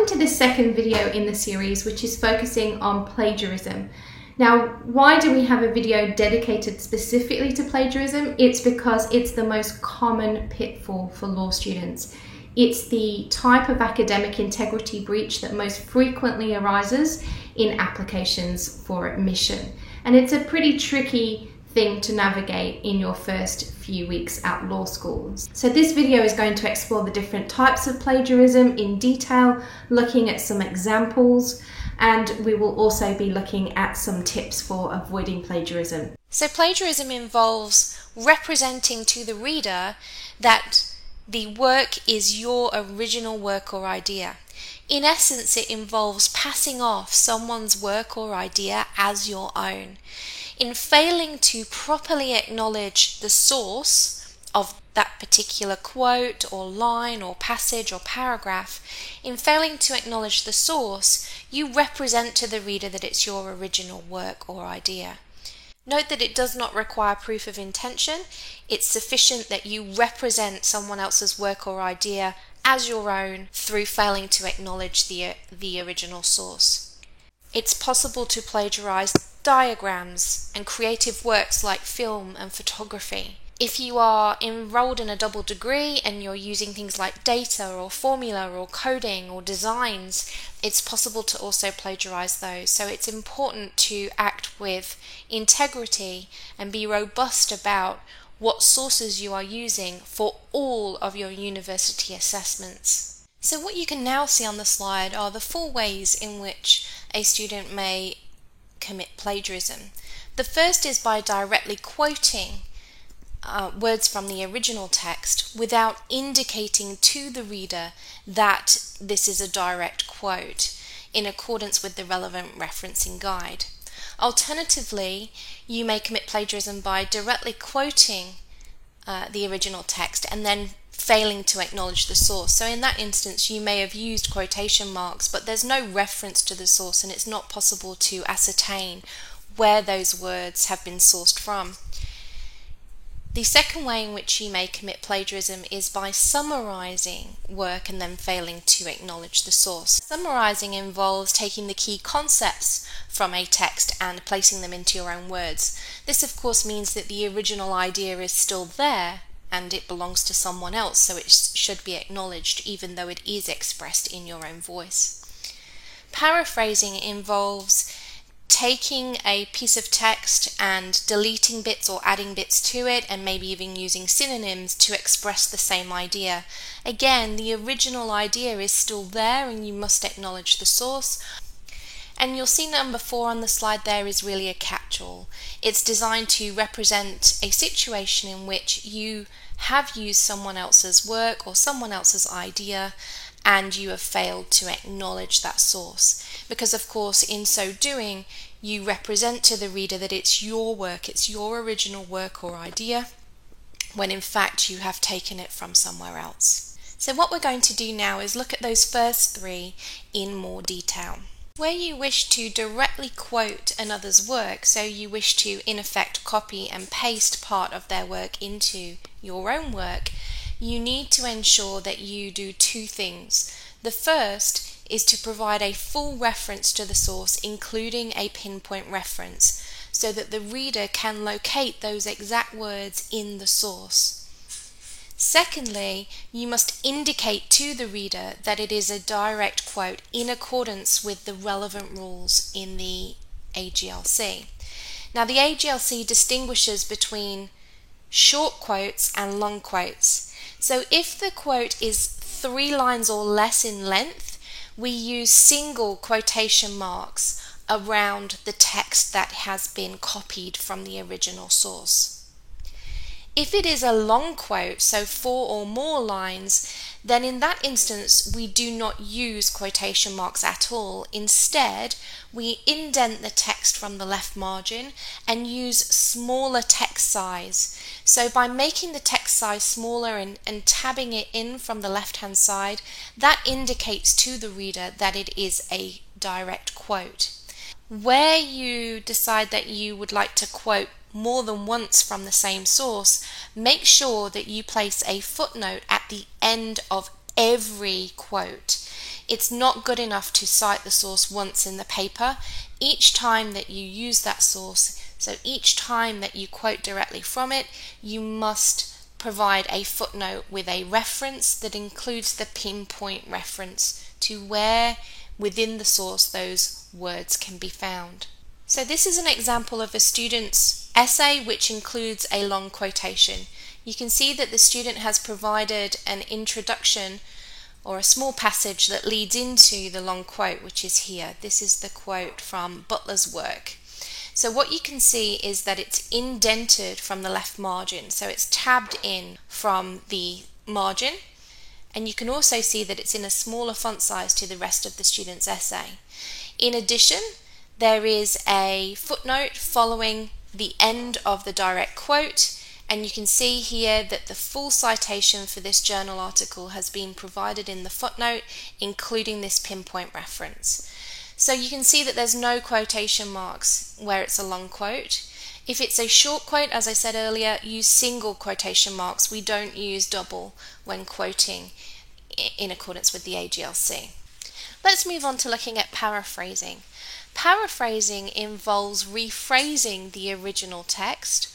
welcome to the second video in the series, which is focusing on plagiarism. Now, why do we have a video dedicated specifically to plagiarism? It's because it's the most common pitfall for law students. It's the type of academic integrity breach that most frequently arises in applications for admission. And it's a pretty tricky thing to navigate in your first few weeks at law school. So this video is going to explore the different types of plagiarism in detail, looking at some examples, and we will also be looking at some tips for avoiding plagiarism. So plagiarism involves representing to the reader that the work is your original work or idea. In essence, it involves passing off someone's work or idea as your own. In failing to properly acknowledge the source of that particular quote or line or passage or paragraph, in failing to acknowledge the source, you represent to the reader that it's your original work or idea. Note that it does not require proof of intention. It's sufficient that you represent someone else's work or idea as your own through failing to acknowledge the original source. It's possible to plagiarize diagrams and creative works like film and photography. If you are enrolled in a double degree and you're using things like data or formula or coding or designs, it's possible to also plagiarize those. So it's important to act with integrity and be robust about what sources you are using for all of your university assessments. So what you can now see on the slide are the 4 ways in which a student may commit plagiarism. The first is by directly quoting words from the original text without indicating to the reader that this is a direct quote in accordance with the relevant referencing guide. Alternatively, you may commit plagiarism by directly quoting the original text and then failing to acknowledge the source. So in that instance, you may have used quotation marks, but there's no reference to the source and it's not possible to ascertain where those words have been sourced from. The second way in which you may commit plagiarism is by summarizing work and then failing to acknowledge the source. Summarizing involves taking the key concepts from a text and placing them into your own words. This of course means that the original idea is still there and it belongs to someone else, so it should be acknowledged even though it is expressed in your own voice. Paraphrasing involves taking a piece of text and deleting bits or adding bits to it, and maybe even using synonyms to express the same idea. Again, the original idea is still there and you must acknowledge the source. And you'll see number 4 on the slide there is really a catch-all. It's designed to represent a situation in which you have used someone else's work or someone else's idea and you have failed to acknowledge that source. Because of course, in so doing, you represent to the reader that it's your work, it's your original work or idea, when in fact you have taken it from somewhere else. So what we're going to do now is look at those first 3 in more detail. Where you wish to directly quote another's work, so you wish to in effect copy and paste part of their work into your own work, you need to ensure that you do 2 things. The first is to provide a full reference to the source, including a pinpoint reference, so that the reader can locate those exact words in the source. Secondly, you must indicate to the reader that it is a direct quote in accordance with the relevant rules in the AGLC. Now, the AGLC distinguishes between short quotes and long quotes. So if the quote is 3 lines or less in length, we use single quotation marks around the text that has been copied from the original source. If it is a long quote, so 4 or more lines, then in that instance we do not use quotation marks at all. Instead, we indent the text from the left margin and use smaller text size. So by making the text size smaller and tabbing it in from the left hand side, that indicates to the reader that it is a direct quote. Where you decide that you would like to quote more than once from the same source, make sure that you place a footnote at the end of every quote. It's not good enough to cite the source once in the paper. Each time that you use that source, so each time that you quote directly from it, you must provide a footnote with a reference that includes the pinpoint reference to where within the source those words can be found. So this is an example of a student's essay which includes a long quotation. You can see that the student has provided an introduction or a small passage that leads into the long quote, which is here. This is the quote from Butler's work. So what you can see is that it's indented from the left margin, so it's tabbed in from the margin, and you can also see that it's in a smaller font size to the rest of the student's essay. In addition, there is a footnote following the end of the direct quote, and you can see here that the full citation for this journal article has been provided in the footnote, including this pinpoint reference. So you can see that there's no quotation marks where it's a long quote. If it's a short quote, as I said earlier, use single quotation marks. We don't use double when quoting in accordance with the AGLC. Let's move on to looking at paraphrasing. Paraphrasing involves rephrasing the original text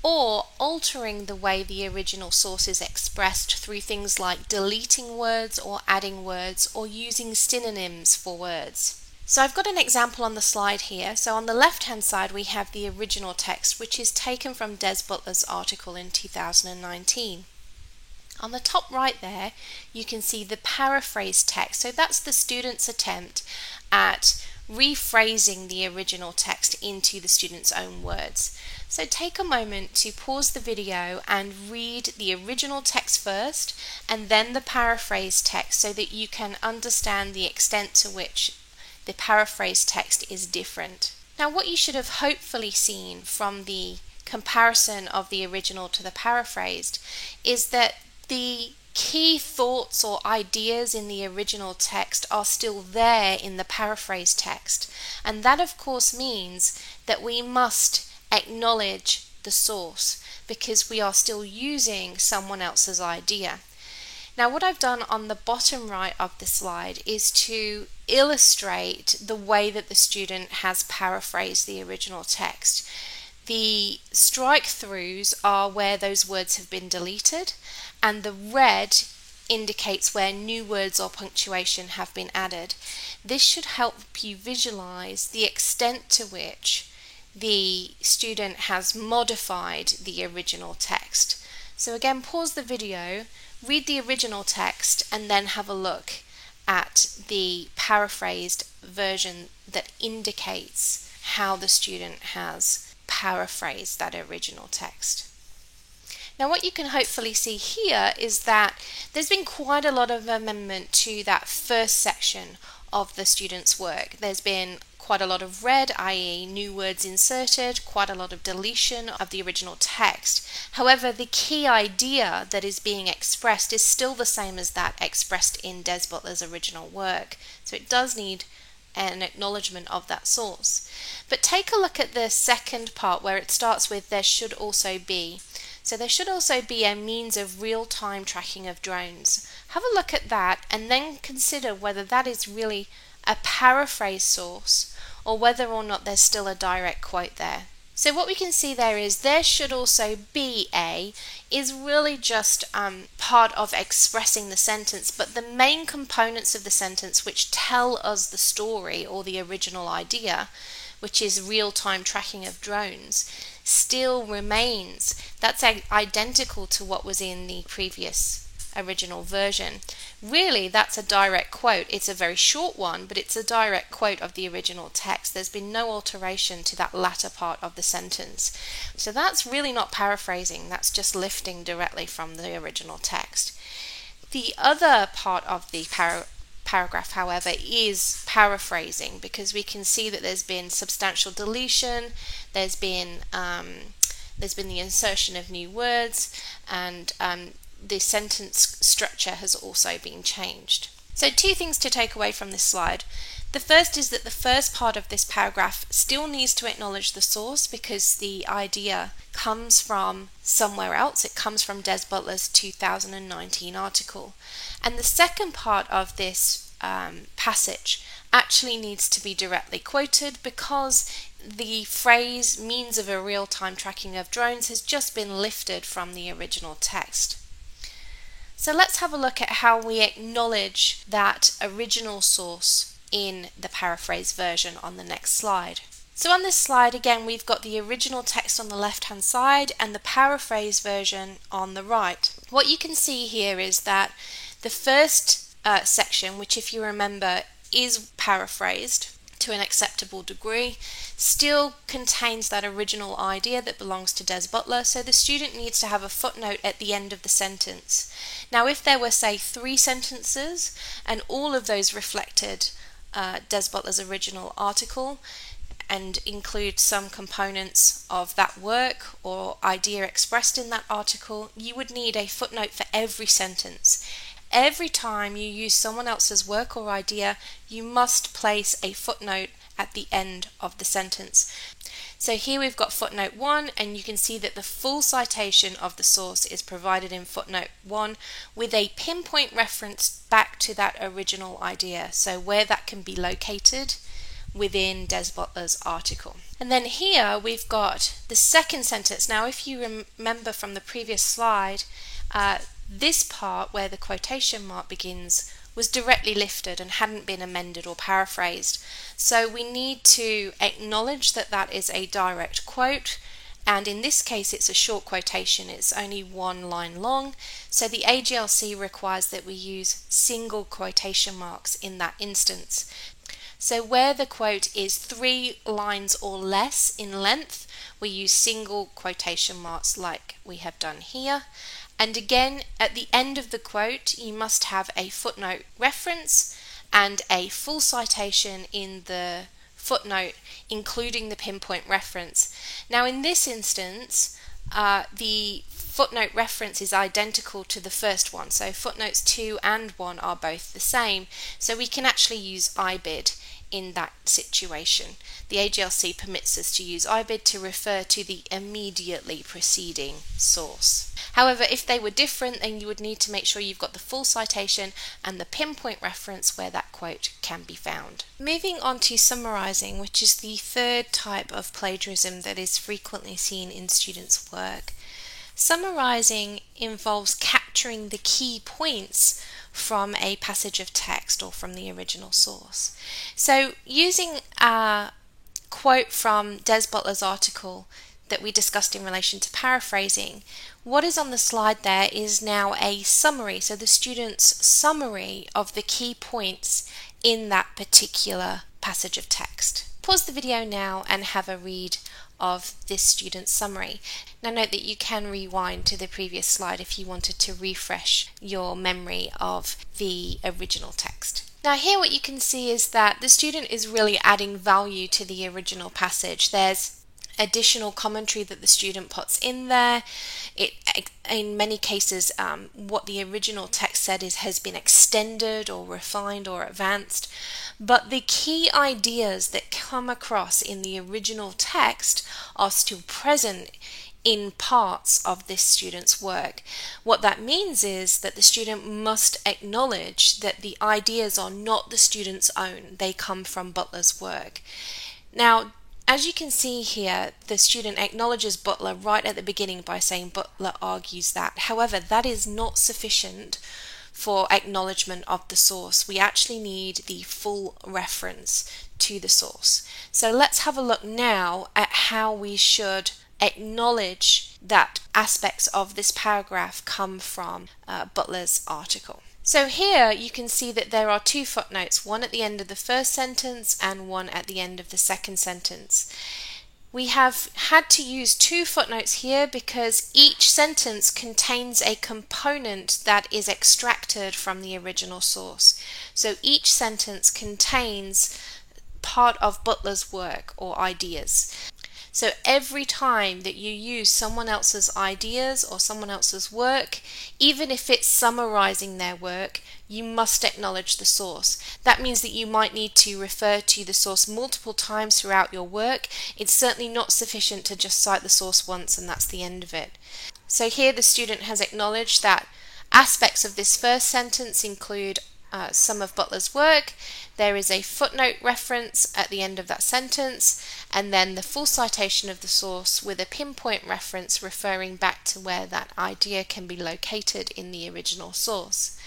or altering the way the original source is expressed through things like deleting words or adding words or using synonyms for words. So I've got an example on the slide here. So on the left hand side we have the original text, which is taken from Des Butler's article in 2019. On the top right there you can see the paraphrased text. So that's the student's attempt at rephrasing the original text into the student's own words. So take a moment to pause the video and read the original text first and then the paraphrased text so that you can understand the extent to which the paraphrased text is different. Now what you should have hopefully seen from the comparison of the original to the paraphrased is that the key thoughts or ideas in the original text are still there in the paraphrased text, and that of course means that we must acknowledge the source because we are still using someone else's idea. Now what I've done on the bottom right of the slide is to illustrate the way that the student has paraphrased the original text. The strike-throughs are where those words have been deleted, and the red indicates where new words or punctuation have been added. This should help you visualize the extent to which the student has modified the original text. So again, pause the video, read the original text, and then have a look at the paraphrased version that indicates how the student has paraphrased that original text. Now what you can hopefully see here is that there's been quite a lot of amendment to that first section of the student's work. There's been quite a lot of red, i.e. new words inserted, quite a lot of deletion of the original text. However, the key idea that is being expressed is still the same as that expressed in Des Butler's original work. So it does need an acknowledgement of that source. But take a look at the second part where it starts with there should also be. So there should also be a means of real-time tracking of drones. Have a look at that and then consider whether that is really a paraphrase source or whether or not there's still a direct quote there. So what we can see there is there should also be a is really just part of expressing the sentence, but the main components of the sentence which tell us the story or the original idea, which is real-time tracking of drones, still remains. That's identical to what was in the previous original version. Really, that's a direct quote. It's a very short one, but it's a direct quote of the original text. There's been no alteration to that latter part of the sentence. So that's really not paraphrasing, that's just lifting directly from the original text. The other part of the paragraph, however, is paraphrasing, because we can see that there's been substantial deletion, there's been the insertion of new words, and the sentence structure has also been changed. So two things to take away from this slide. The first is that the first part of this paragraph still needs to acknowledge the source because the idea comes from somewhere else. It comes from Des Butler's 2019 article. And the second part of this passage actually needs to be directly quoted, because the phrase means of a real-time tracking of drones has just been lifted from the original text. So let's have a look at how we acknowledge that original source in the paraphrase version on the next slide. So on this slide, again, we've got the original text on the left-hand side and the paraphrase version on the right. What you can see here is that the first section, which if you remember is paraphrased to an acceptable degree, still contains that original idea that belongs to Des Butler, so the student needs to have a footnote at the end of the sentence. Now if there were, say, 3 sentences and all of those reflected Des Butler's original article and include some components of that work or idea expressed in that article, you would need a footnote for every sentence. Every time you use someone else's work or idea, you must place a footnote at the end of the sentence. So here we've got footnote 1, and you can see that the full citation of the source is provided in footnote 1 with a pinpoint reference back to that original idea, so where that can be located within Des Butler's article. And then here we've got the second sentence. Now if you remember from the previous slide, this part where the quotation mark begins was directly lifted and hadn't been amended or paraphrased. So we need to acknowledge that that is a direct quote, and in this case it's a short quotation, it's only 1 line long, so the AGLC requires that we use single quotation marks in that instance. So where the quote is 3 lines or less in length, we use single quotation marks like we have done here. And again, at the end of the quote, you must have a footnote reference and a full citation in the footnote, including the pinpoint reference. Now in this instance, the footnote reference is identical to the first one, so footnotes 2 and 1 are both the same, so we can actually use IBID in that situation. The AGLC permits us to use IBID to refer to the immediately preceding source. However, if they were different, then you would need to make sure you've got the full citation and the pinpoint reference where that quote can be found. Moving on to summarizing, which is the third type of plagiarism that is frequently seen in students' work. Summarizing involves capturing the key points from a passage of text or from the original source. So using a quote from Des Butler's article that we discussed in relation to paraphrasing, what is on the slide there is now a summary, so the student's summary of the key points in that particular passage of text. Pause the video now and have a read of this student's summary. Now note that you can rewind to the previous slide if you wanted to refresh your memory of the original text. Now here what you can see is that the student is really adding value to the original passage. There's additional commentary that the student puts in there. In many cases, what the original text said has been extended or refined or advanced, but the key ideas that come across in the original text are still present in parts of this student's work. What that means is that the student must acknowledge that the ideas are not the student's own, they come from Butler's work. Now, as you can see here, the student acknowledges Butler right at the beginning by saying Butler argues that. However, that is not sufficient for acknowledgement of the source. We actually need the full reference to the source. So let's have a look now at how we should acknowledge that aspects of this paragraph come from Butler's article. So here you can see that there are 2 footnotes, one at the end of the first sentence and one at the end of the second sentence. We have had to use 2 footnotes here because each sentence contains a component that is extracted from the original source. So each sentence contains part of Butler's work or ideas. So every time that you use someone else's ideas or someone else's work, even if it's summarizing their work, you must acknowledge the source. That means that you might need to refer to the source multiple times throughout your work. It's certainly not sufficient to just cite the source once and that's the end of it. So here the student has acknowledged that aspects of this first sentence include some of Butler's work, there is a footnote reference at the end of that sentence, and then the full citation of the source with a pinpoint reference referring back to where that idea can be located in the original source.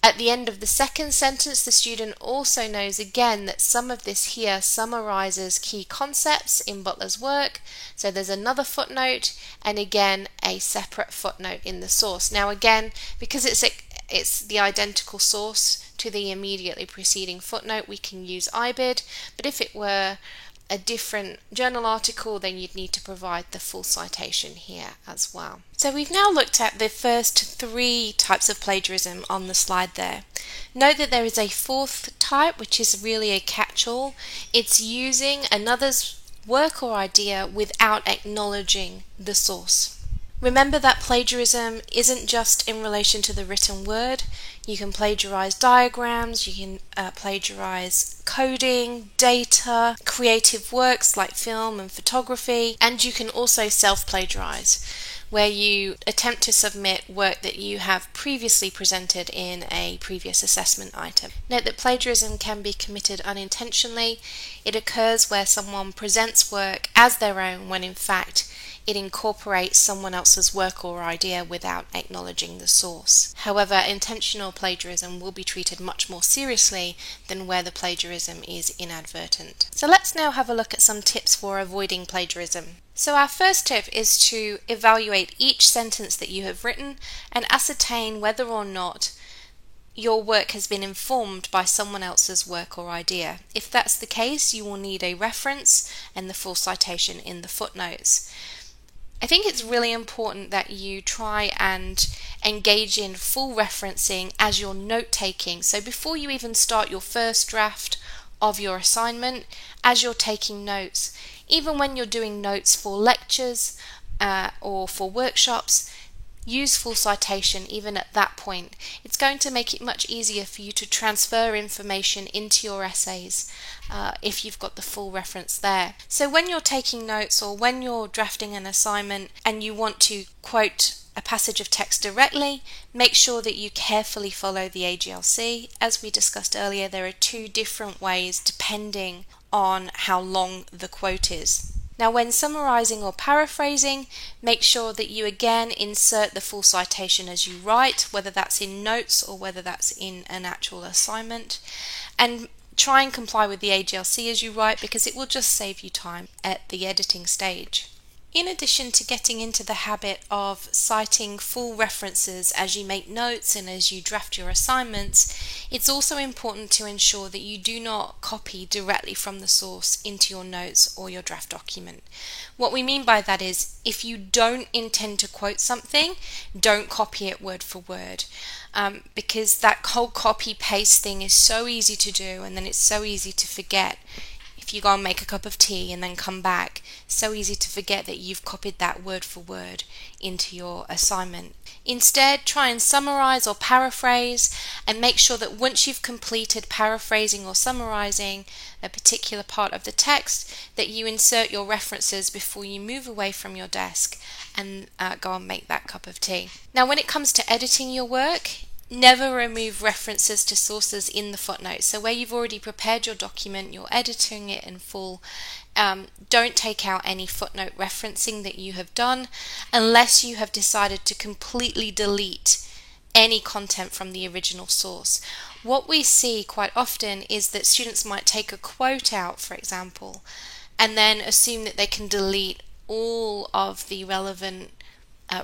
At the end of the second sentence, the student also knows again that some of this here summarizes key concepts in Butler's work. So there's another footnote and again a separate footnote in the source. Now again, because it's the identical source to the immediately preceding footnote, we can use IBID, but if it were a different journal article, then you'd need to provide the full citation here as well. So we've now looked at the first 3 types of plagiarism on the slide there. Note that there is a 4th type, which is really a catch-all. It's using another's work or idea without acknowledging the source. Remember that plagiarism isn't just in relation to the written word. You can plagiarize diagrams, you can plagiarize coding, data, creative works like film and photography, and you can also self-plagiarize, where you attempt to submit work that you have previously presented in a previous assessment item. Note that plagiarism can be committed unintentionally. It occurs where someone presents work as their own when in fact it incorporates someone else's work or idea without acknowledging the source. However, intentional plagiarism will be treated much more seriously than where the plagiarism is inadvertent. So let's now have a look at some tips for avoiding plagiarism. So our first tip is to evaluate each sentence that you have written and ascertain whether or not your work has been informed by someone else's work or idea. If that's the case, you will need a reference and the full citation in the footnotes. I think it's really important that you try and engage in full referencing as you're note-taking. So before you even start your first draft of your assignment, as you're taking notes, even when you're doing notes for lectures or for workshops, use full citation even at that point. It's going to make it much easier for you to transfer information into your essays if you've got the full reference there. So when you're taking notes or when you're drafting an assignment and you want to quote a passage of text directly, make sure that you carefully follow the AGLC. As we discussed earlier, there are 2 different ways depending on how long the quote is. Now when summarizing or paraphrasing, make sure that you again insert the full citation as you write, whether that's in notes or whether that's in an actual assignment, and try and comply with the AGLC as you write because it will just save you time at the editing stage. In addition to getting into the habit of citing full references as you make notes and as you draft your assignments, it's also important to ensure that you do not copy directly from the source into your notes or your draft document. What we mean by that is if you don't intend to quote something, don't copy it word for word. Because that whole copy-paste thing is so easy to do and then it's so easy to forget. If you go and make a cup of tea and then come back, so easy to forget that you've copied that word for word into your assignment. Instead, try and summarize or paraphrase and make sure that once you've completed paraphrasing or summarizing a particular part of the text, that you insert your references before you move away from your desk and go and make that cup of tea. Now, when it comes to editing your work, never remove references to sources in the footnotes. So where you've already prepared your document, you're editing it in full, don't take out any footnote referencing that you have done unless you have decided to completely delete any content from the original source. What we see quite often is that students might take a quote out, for example, and then assume that they can delete all of the relevant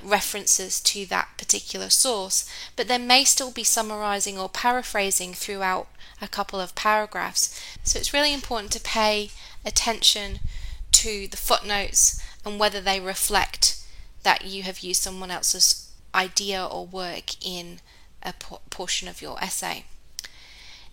references to that particular source, but there may still be summarizing or paraphrasing throughout a couple of paragraphs. So it's really important to pay attention to the footnotes and whether they reflect that you have used someone else's idea or work in a portion of your essay.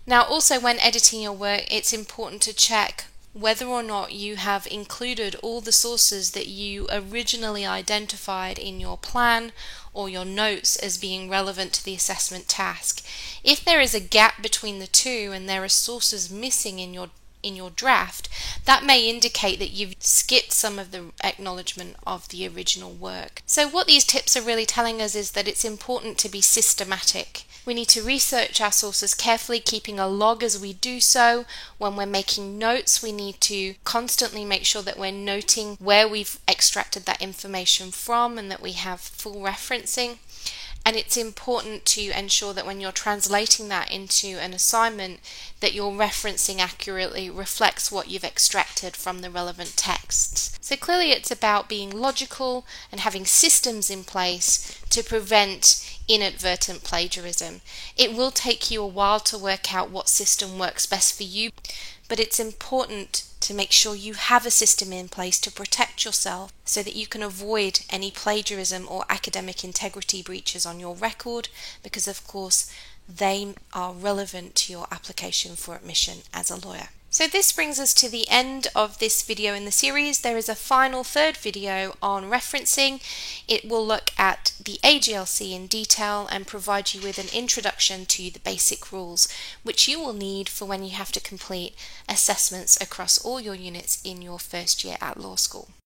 Now also when editing your work, it's important to check whether or not you have included all the sources that you originally identified in your plan or your notes as being relevant to the assessment task. If there is a gap between the two and there are sources missing in your draft, that may indicate that you've skipped some of the acknowledgement of the original work. So what these tips are really telling us is that it's important to be systematic We need to research our sources carefully, keeping a log as we do so. When we're making notes, we need to constantly make sure that we're noting where we've extracted that information from and that we have full referencing. And it's important to ensure that when you're translating that into an assignment, that your referencing accurately reflects what you've extracted from the relevant texts. So clearly it's about being logical and having systems in place to prevent inadvertent plagiarism. It will take you a while to work out what system works best for you, but it's important to make sure you have a system in place to protect yourself so that you can avoid any plagiarism or academic integrity breaches on your record, because of course they are relevant to your application for admission as a lawyer. So this brings us to the end of this video in the series. There is a final third video on referencing. It will look at the AGLC in detail and provide you with an introduction to the basic rules, which you will need for when you have to complete assessments across all your units in your first year at law school.